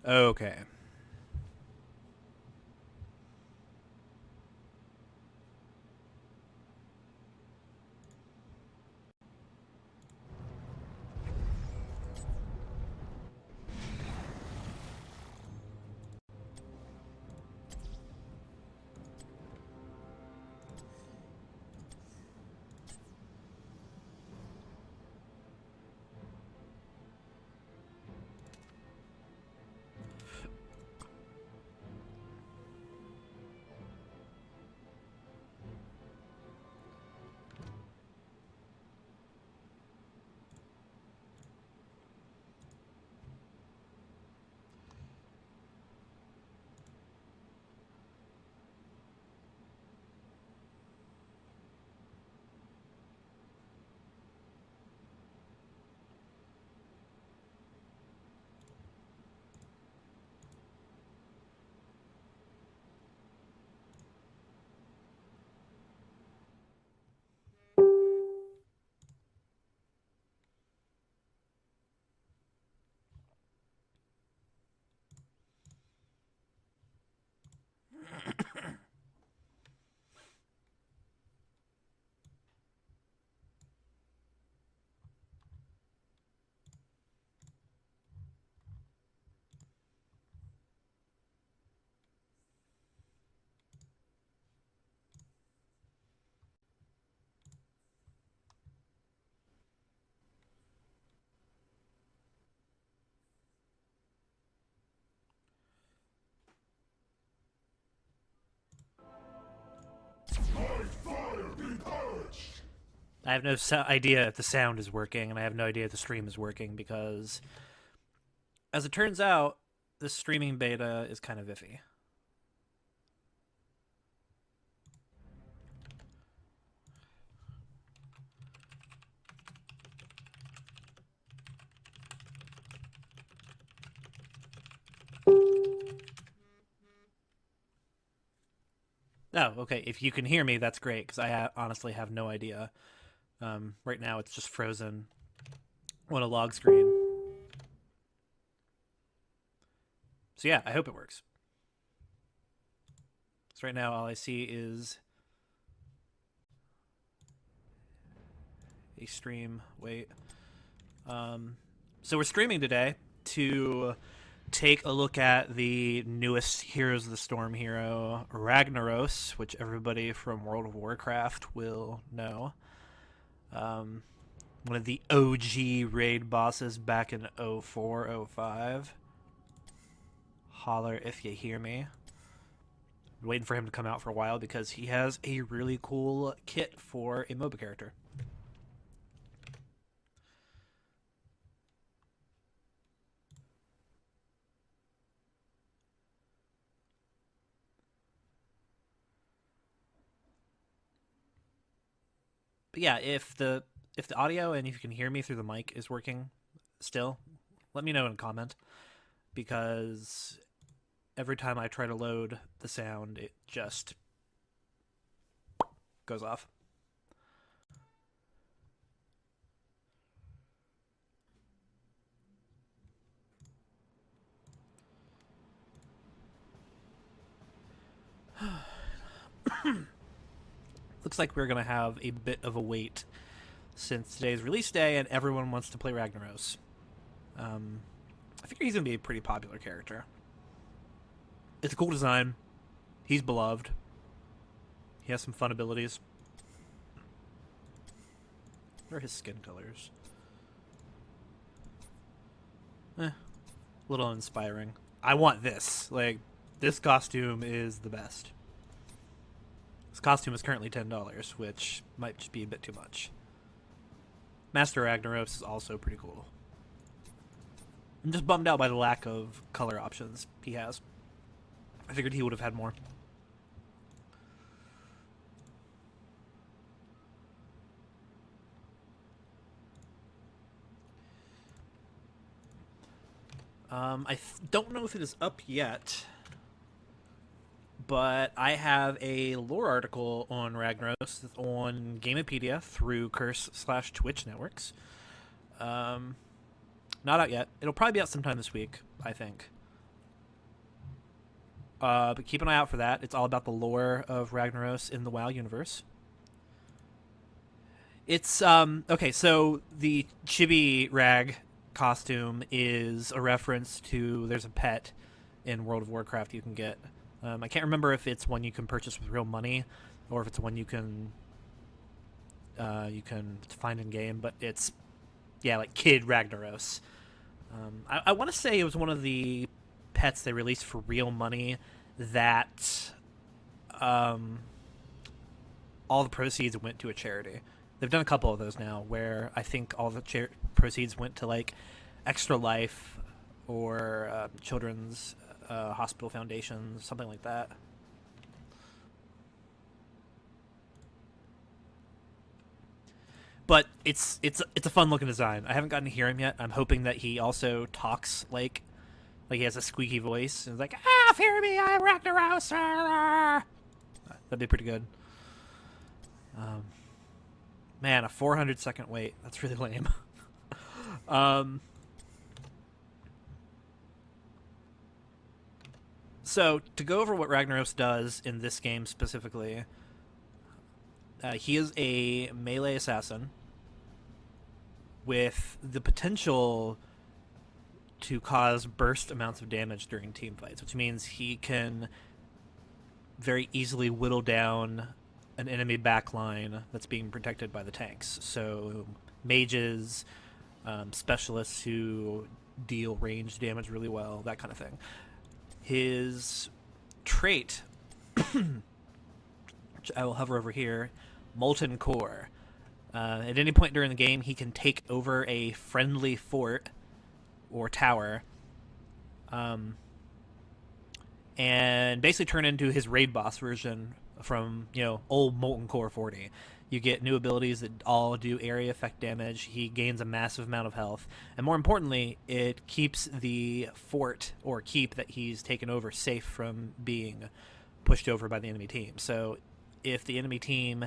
Okay. I have no idea if the sound is working, and I have no idea if the stream is working because, as it turns out, the streaming beta is kind of iffy. Oh, okay. If you can hear me, that's great because honestly have no idea. Right now, it's just frozen on a log screen. So yeah, I hope it works. So right now, all I see is a stream. Wait. So we're streaming today to take a look at the newest Heroes of the Storm hero, Ragnaros, which everybody from World of Warcraft will know. Um, One of the OG raid bosses back in 04, 05. Holler if you hear me. Been waiting for him to come out for a while because he has a really cool kit for a MOBA character. But yeah, if the audio and if you can hear me through the mic is working still, let me know in a comment because every time I try to load the sound, it just goes off. Looks like we're going to have a bit of a wait since today's release day and everyone wants to play Ragnaros. I figure he's going to be a pretty popular character. It's a cool design. He's beloved. He has some fun abilities. What are his skin colors? A little inspiring. I want this. Like, this costume is the best. This costume is currently $10, which might just be a bit too much. Master Ragnaros is also pretty cool. I'm just bummed out by the lack of color options he has. I figured he would have had more. I don't know if it is up yet, but I have a lore article on Ragnaros on Gamepedia through Curse/Twitch networks. Not out yet. It'll probably be out sometime this week, I think. But keep an eye out for that. It's all about the lore of Ragnaros in the WoW universe. It's okay. So the chibi rag costume is a reference to there's a pet in World of Warcraft you can get. I can't remember if it's one you can purchase with real money or if it's one you can find in game. But it's like Kid Ragnaros. I want to say it was one of the pets they released for real money that all the proceeds went to a charity. They've done a couple of those now where I think all the proceeds went to like Extra Life or Children's Hospital Foundations, something like that. But it's a fun looking design. I haven't gotten to hear him yet. I'm hoping that he also talks like he has a squeaky voice and is like, fear me, I'm Ragnaros. That'd be pretty good. Man, a 400-second wait. That's really lame. So, to go over what Ragnaros does in this game specifically, he is a melee assassin with the potential to cause burst amounts of damage during team fights, which means he can very easily whittle down an enemy backline that's being protected by the tanks. So mages, specialists who deal range damage really well, that kind of thing. His trait, which I will hover over here, Molten Core. At any point during the game, he can take over a friendly fort or tower, and basically turn into his raid boss version from old Molten Core 40. You get new abilities that all do area effect damage. He gains a massive amount of health, and more importantly, it keeps the fort or keep that he's taken over safe from being pushed over by the enemy team. So if the enemy team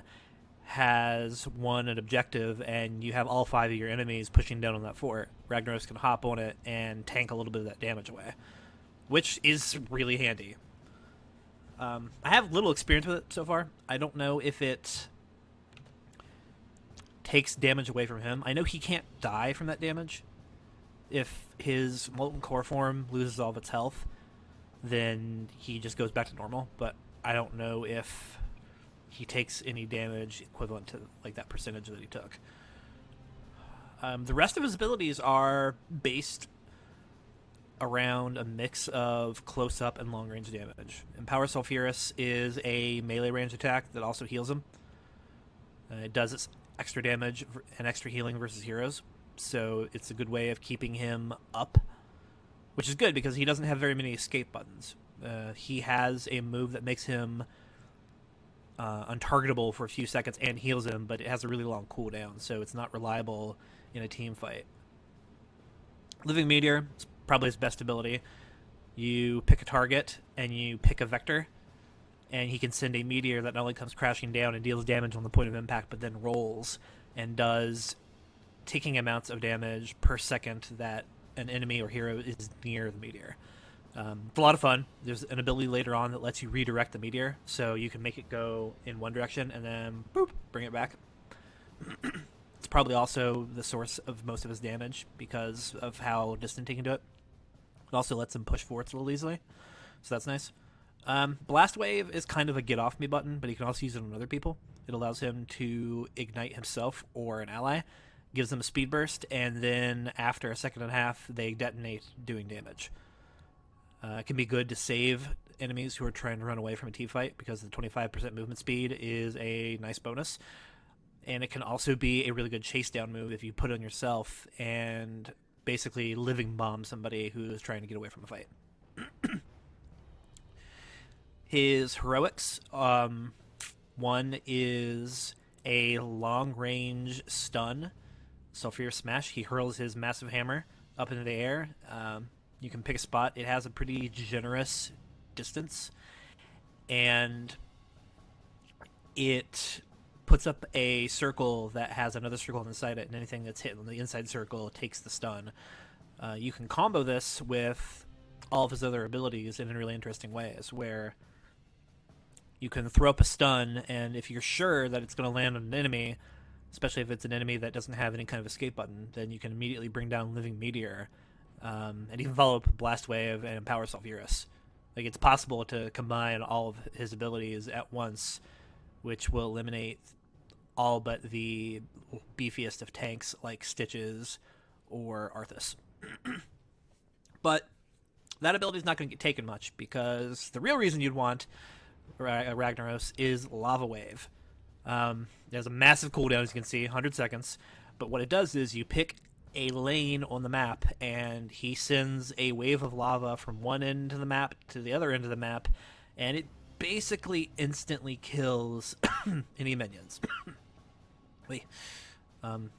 has won an objective and you have all 5 of your enemies pushing down on that fort, Ragnaros can hop on it and tank a little bit of that damage away, which is really handy. I have little experience with it so far. I don't know if it takes damage away from him. I know he can't die from that damage. If his Molten Core form loses all of its health, then he just goes back to normal, but I don't know if he takes any damage equivalent to like that percentage that he took. The rest of his abilities are based around a mix of close-up and long-range damage. Empower Sulfuris is a melee range attack that also heals him. It does its extra damage and extra healing versus heroes, so it's a good way of keeping him up, which is good because he doesn't have very many escape buttons. He has a move that makes him untargetable for a few seconds and heals him, but it has a really long cooldown, so it's not reliable in a team fight. Living Meteor is probably his best ability. You pick a target and you pick a vector, and he can send a meteor that not only comes crashing down and deals damage on the point of impact, but then rolls and does ticking amounts of damage per second that an enemy or hero is near the meteor. It's a lot of fun. There's an ability later on that lets you redirect the meteor, so you can make it go in one direction and then boop, bring it back. It's probably also the source of most of his damage because of how distant he can do it. It also lets him push forwards a little easily, so that's nice. Blast Wave is kind of a get off me button, but he can also use it on other people. It allows him to ignite himself or an ally, gives them a speed burst, and then after a second and a half, they detonate doing damage. It can be good to save enemies who are trying to run away from a team fight because the 25% movement speed is a nice bonus. And it can also be a really good chase down move if you put it on yourself and basically living bomb somebody who is trying to get away from a fight. His heroics, one is a long range stun, Sulfur Smash. He hurls his massive hammer up into the air. You can pick a spot. It has a pretty generous distance, and it puts up a circle that has another circle inside it, and anything that's hit on the inside circle takes the stun. You can combo this with all of his other abilities in really interesting ways, where you can throw up a stun, and if you're sure that it's going to land on an enemy, especially if it's an enemy that doesn't have any kind of escape button, then you can immediately bring down Living Meteor, and even follow up with Blast Wave and Power Sulfurus. Like, it's possible to combine all of his abilities at once, which will eliminate all but the beefiest of tanks like Stitches or Arthas. But that ability is not going to get taken much, because the real reason you'd want Ragnaros is Lava Wave. There's a massive cooldown, as you can see, 100 seconds. But what it does is you pick a lane on the map, and he sends a wave of lava from one end of the map to the other end of the map, and it basically instantly kills any minions. Wait. Man,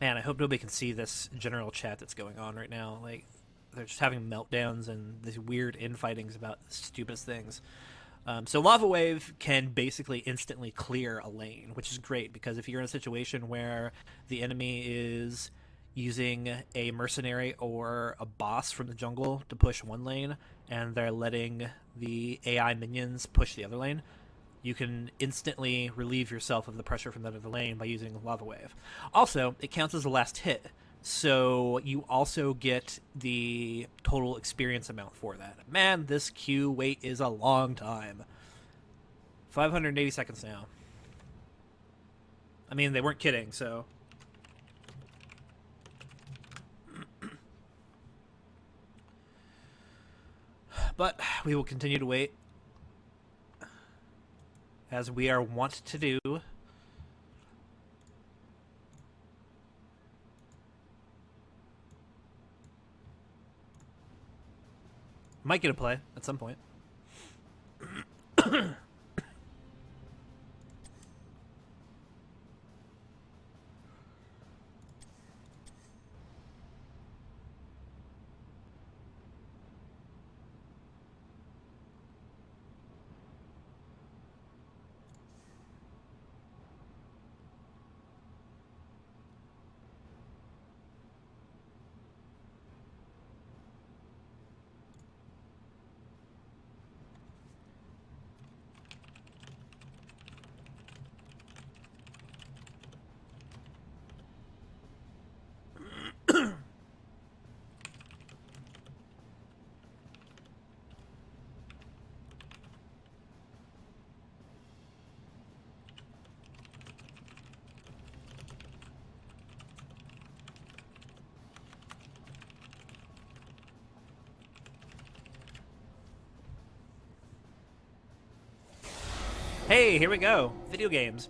I hope nobody can see this general chat that's going on right now. Like, they're just having meltdowns and these weird infightings about the stupidest things. So Lava Wave can basically instantly clear a lane, which is great, because if you're in a situation where the enemy is using a mercenary or a boss from the jungle to push one lane, and they're letting the AI minions push the other lane, you can instantly relieve yourself of the pressure from that other lane by using Lava Wave. Also, it counts as a last hit, so you also get the total experience amount for that. Man, this queue wait is a long time. 580 seconds now. I mean, they weren't kidding, so... But we will continue to wait, as we are wont to do. Might get a play at some point. Hey, here we go. Video games.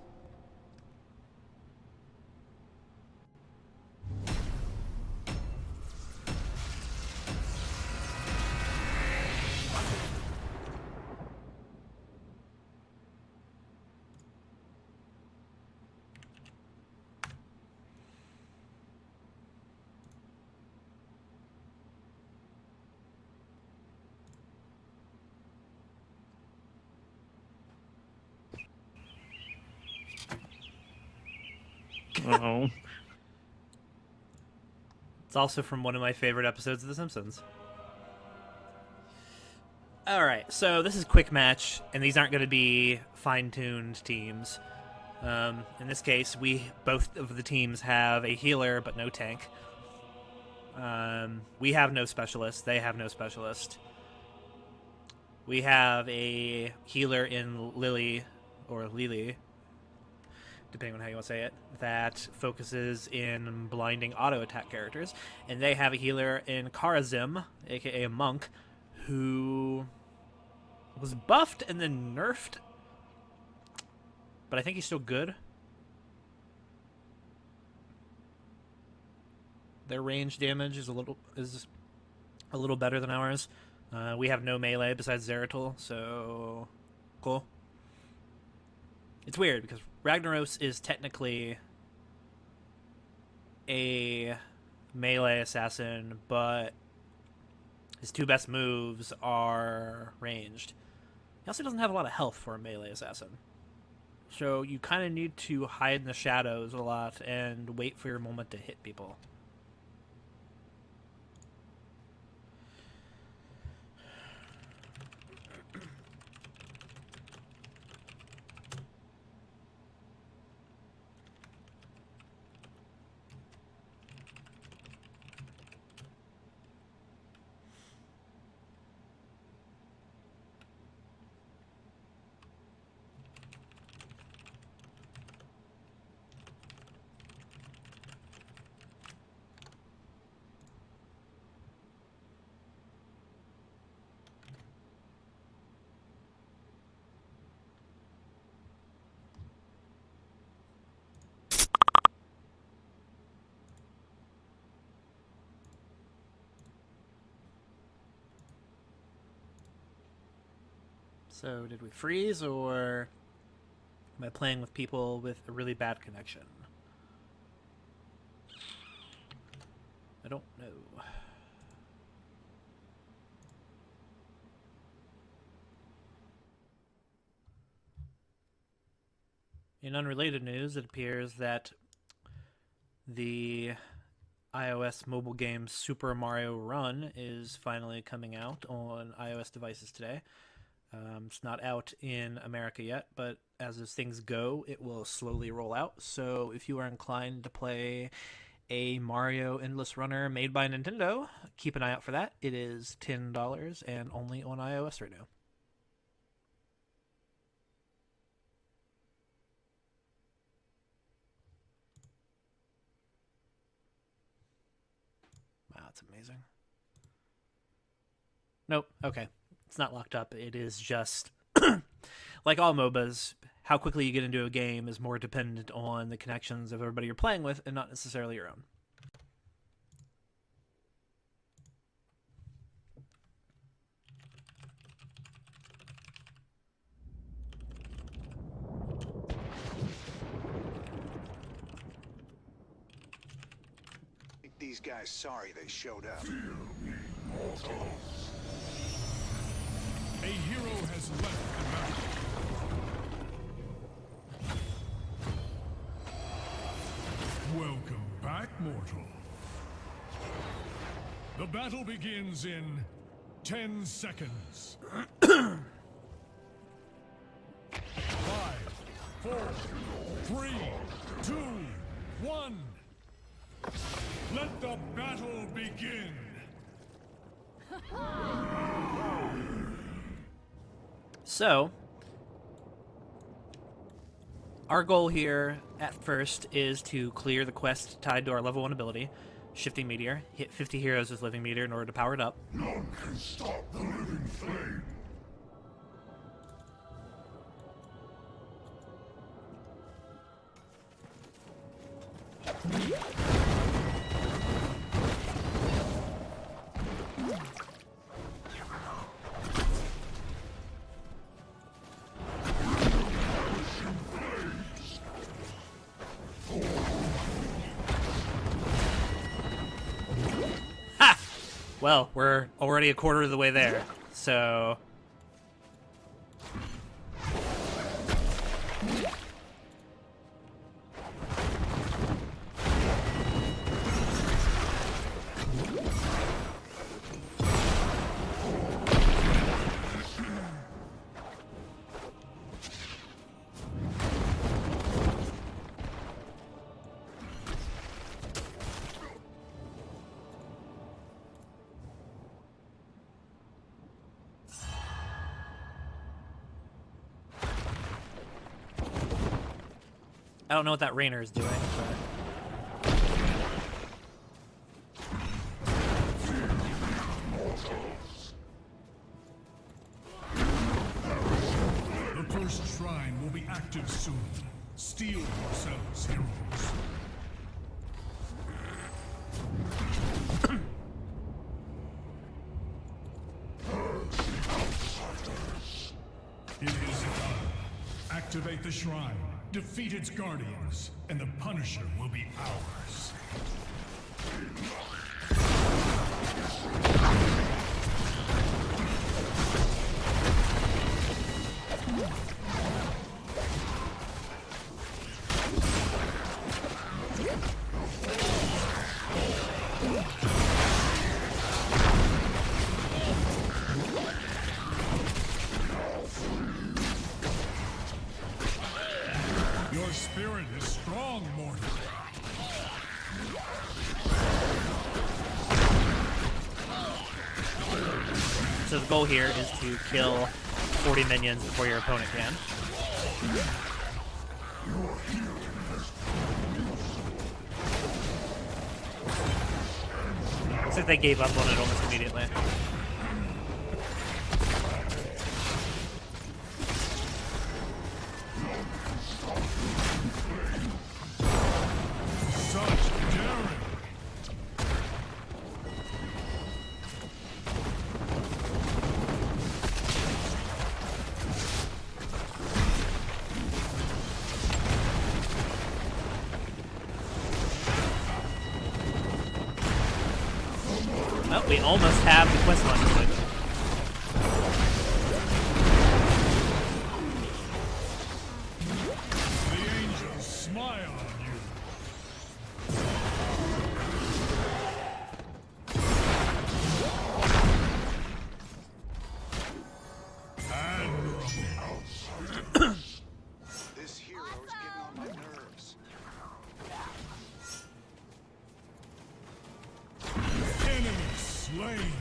Uh-oh. It's also from one of my favorite episodes of The Simpsons. Alright, so this is quick match, and these aren't going to be fine-tuned teams. In this case, both of the teams have a healer, but no tank. We have no specialist. They have no specialist. We have a healer in Lily, or Lily, depending on how you want to say it, that focuses in blinding auto-attack characters. And they have a healer in Karazim, aka a monk, who was buffed and then nerfed. But I think he's still good. Their range damage is a little better than ours. We have no melee besides Zeratul, so cool. It's weird because Ragnaros is technically a melee assassin, but his two best moves are ranged. He also doesn't have a lot of health for a melee assassin. So you kind of need to hide in the shadows a lot and wait for your moment to hit people. So, did we freeze, or am I playing with people with a really bad connection? I don't know. In unrelated news, it appears that the iOS mobile game Super Mario Run is finally coming out on iOS devices today. It's not out in America yet, but as things go, it will slowly roll out. So if you are inclined to play a Mario Endless Runner made by Nintendo, keep an eye out for that. It is $10 and only on iOS right now. Wow, that's amazing. Nope, okay. It's not locked up. It is just like all MOBAs, how quickly you get into a game is more dependent on the connections of everybody you're playing with and not necessarily your own. These guys sorry they showed up. A hero has left the battle. Welcome back, mortal. The battle begins in 10 seconds. 5, 4, 3, 2, 1. Let the battle begin. So, our goal here at first is to clear the quest tied to our level 1 ability, Shifting Meteor, hit 50 heroes with Living Meteor in order to power it up. None can stop the living flame. Well, we're already a quarter of the way there, so... I don't know what that Rainer is doing, but... The first shrine will be active soon. Steel yourselves, heroes. It is done. Activate the shrine, defeat its guardians, and the Punisher will be ours. Your spirit is strong, mortal. So the goal here is to kill 40 minions before your opponent can. Looks like they gave up on it almost immediately. Such daring. We almost have the quest line switch. The angels smile on you. This hero's getting on my nerves. Enemy slain.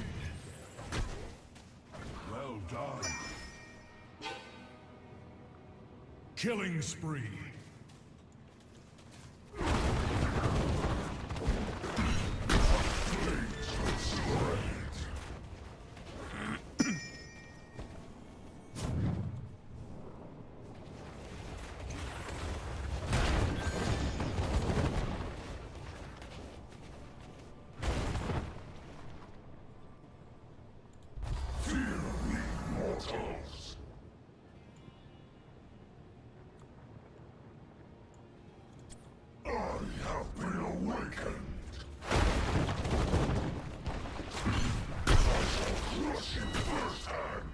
Well done. Killing spree. Mortals. I have been awakened. I shall crush you firsthand.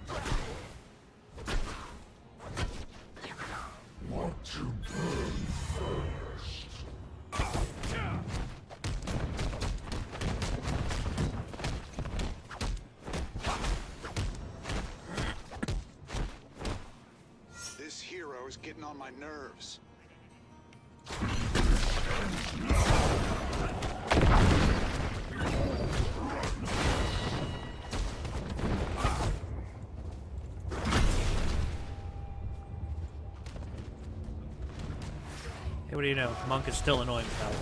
Want to burn first. This hero's getting on my nerves. Hey, what do you know? Monk is still annoying without it.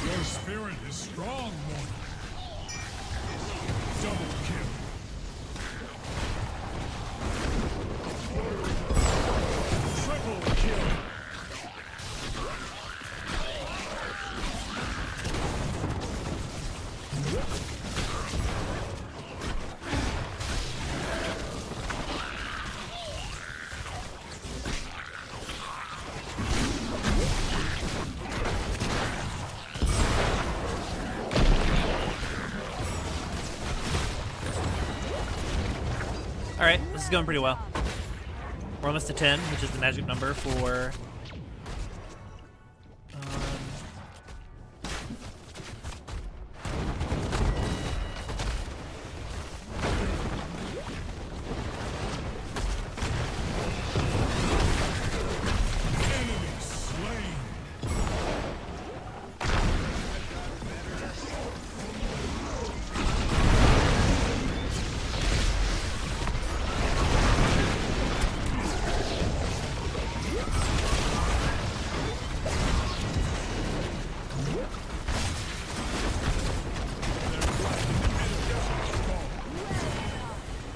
Your spirit is strong, mortal. Double kill. Triple kill. Alright, this is going pretty well. We're almost to 10, which is the magic number for... Enemy slain.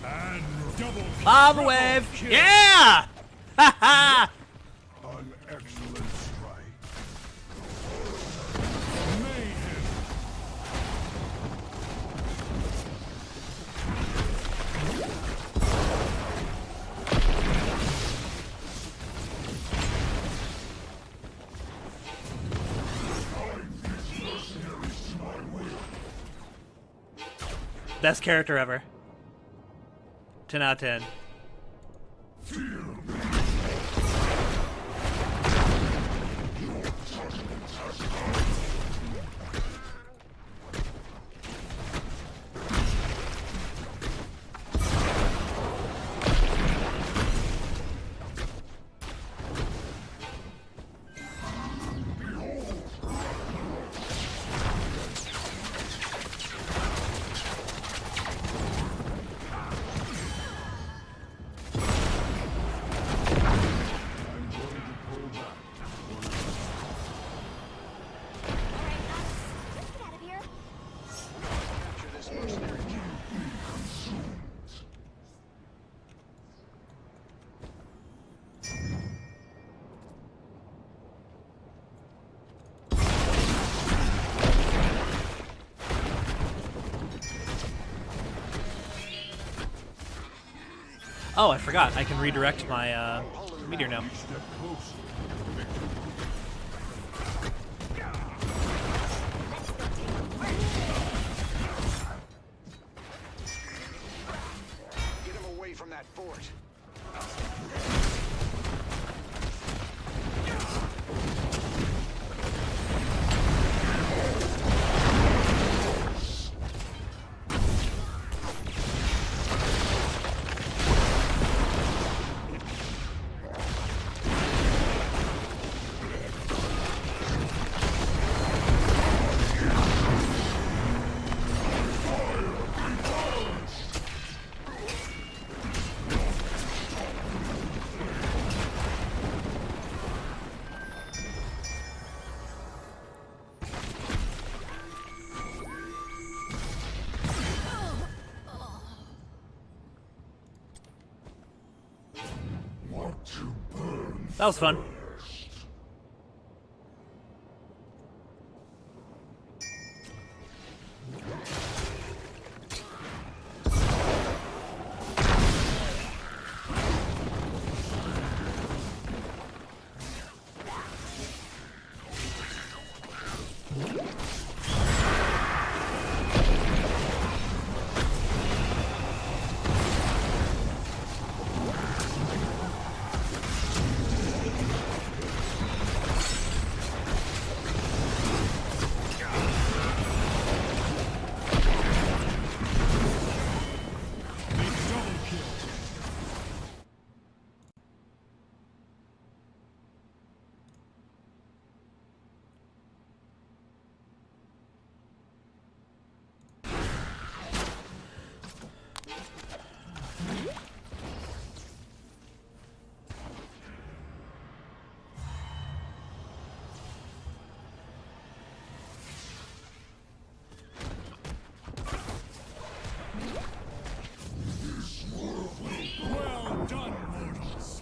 And double Lava wave! kill. Yeah! Ha ha! An excellent strike. Mayhem. Best character ever. 10 out of 10. Oh, I forgot. I can redirect my meteor now. Step closer. Get him away from that fort. Want to burn That was fun. Double kill. Well done, mortals.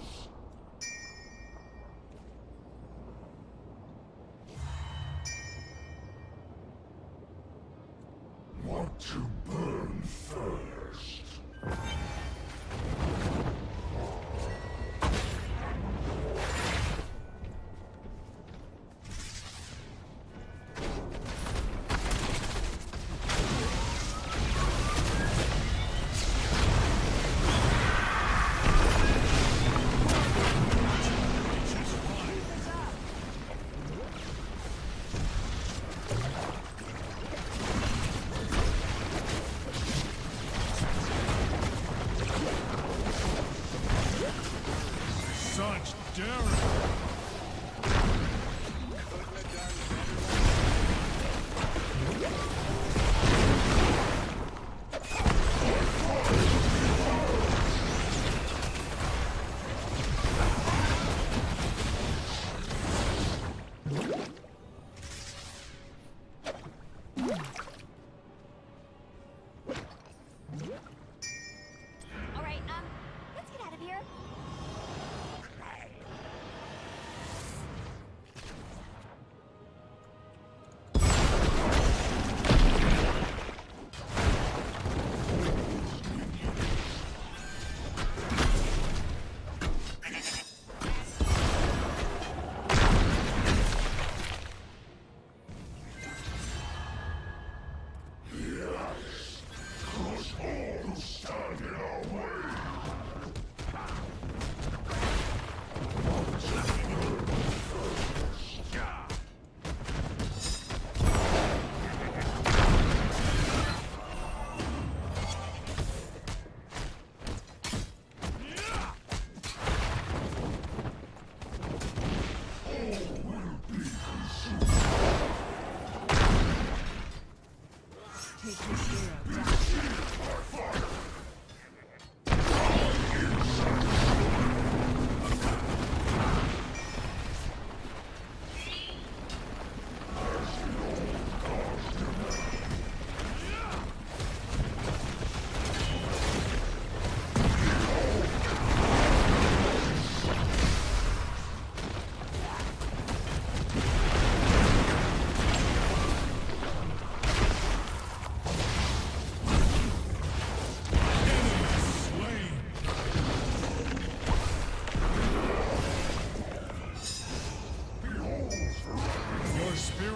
Want to burn first.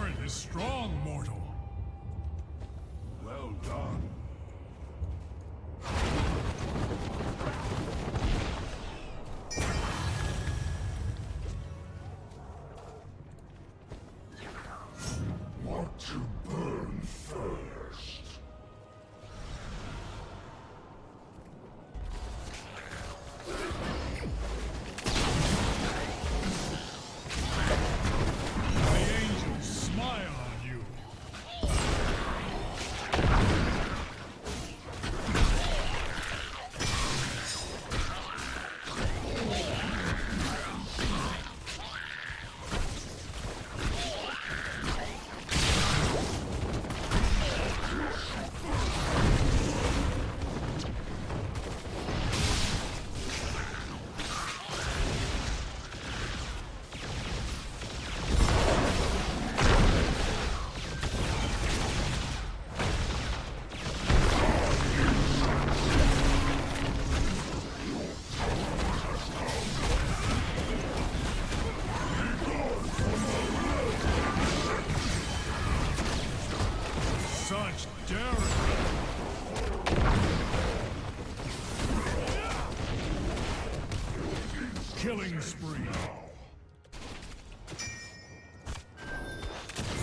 spirit is strong, mortal. Well done. Want to burn first? The angels smile on you. Such daring! Killing spree.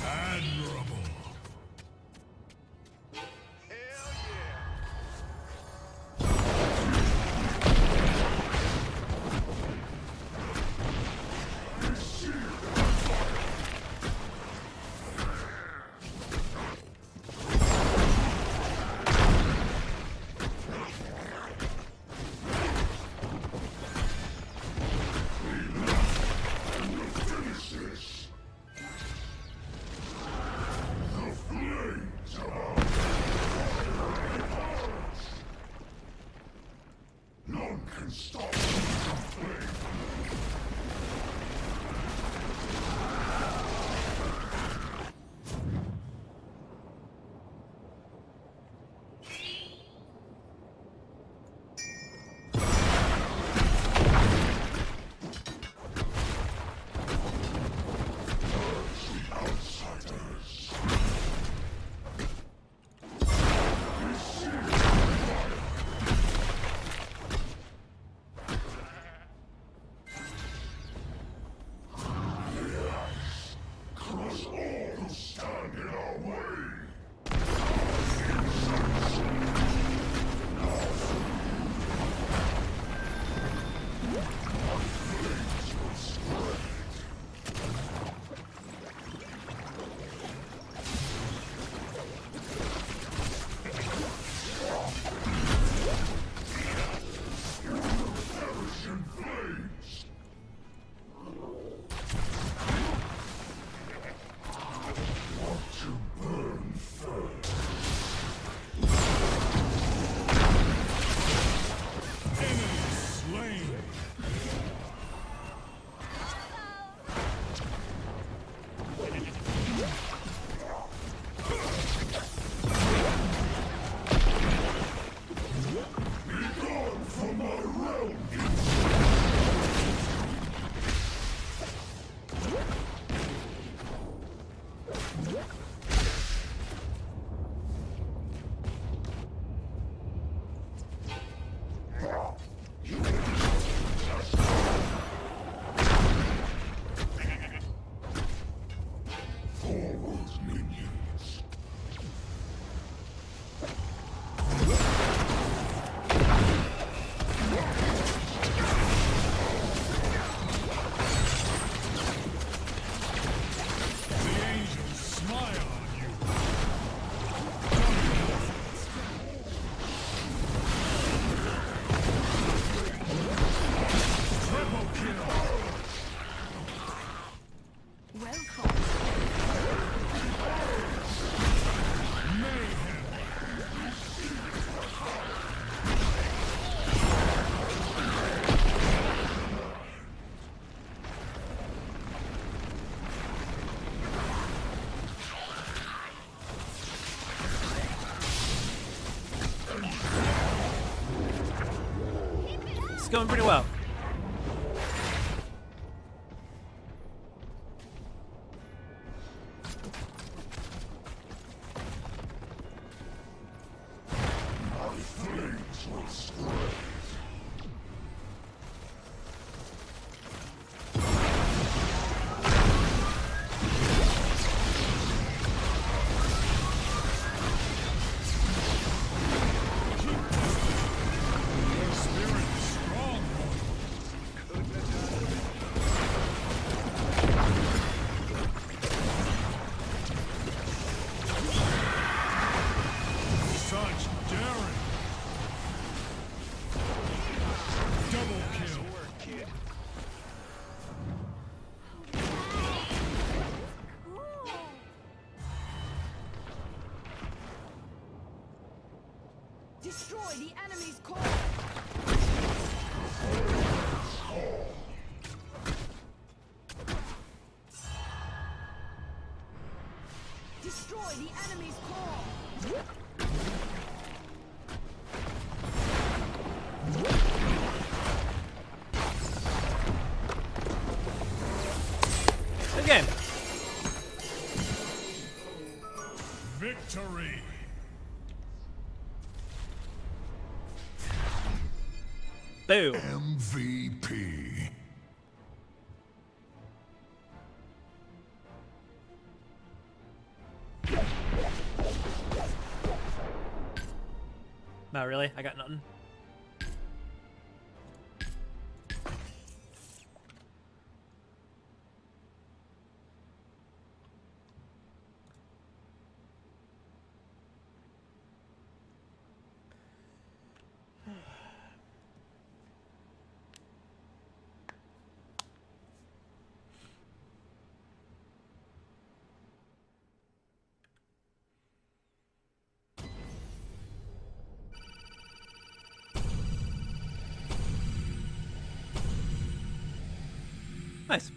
Admirable. None can stop the flame. The outsiders. Crush all who stand in our way. Flames will spread. Perish in flames. Want to burn first? Enemy slain. Be gone from my realm! Forward, minions. The angels smile on you. Triple kill. Welcome. Mayhem. It's going pretty well. Destroy the enemy's core. Destroy the enemy's core. Good game. Victory! Boom. MVP. Not really. I got nothing. Nice.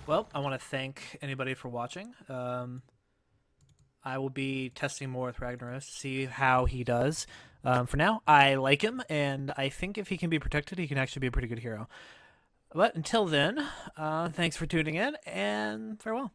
Well, I want to thank anybody for watching. I will be testing more with Ragnaros to see how he does. For now, I like him, and I think if he can be protected, he can actually be a pretty good hero. But until then, thanks for tuning in, and farewell.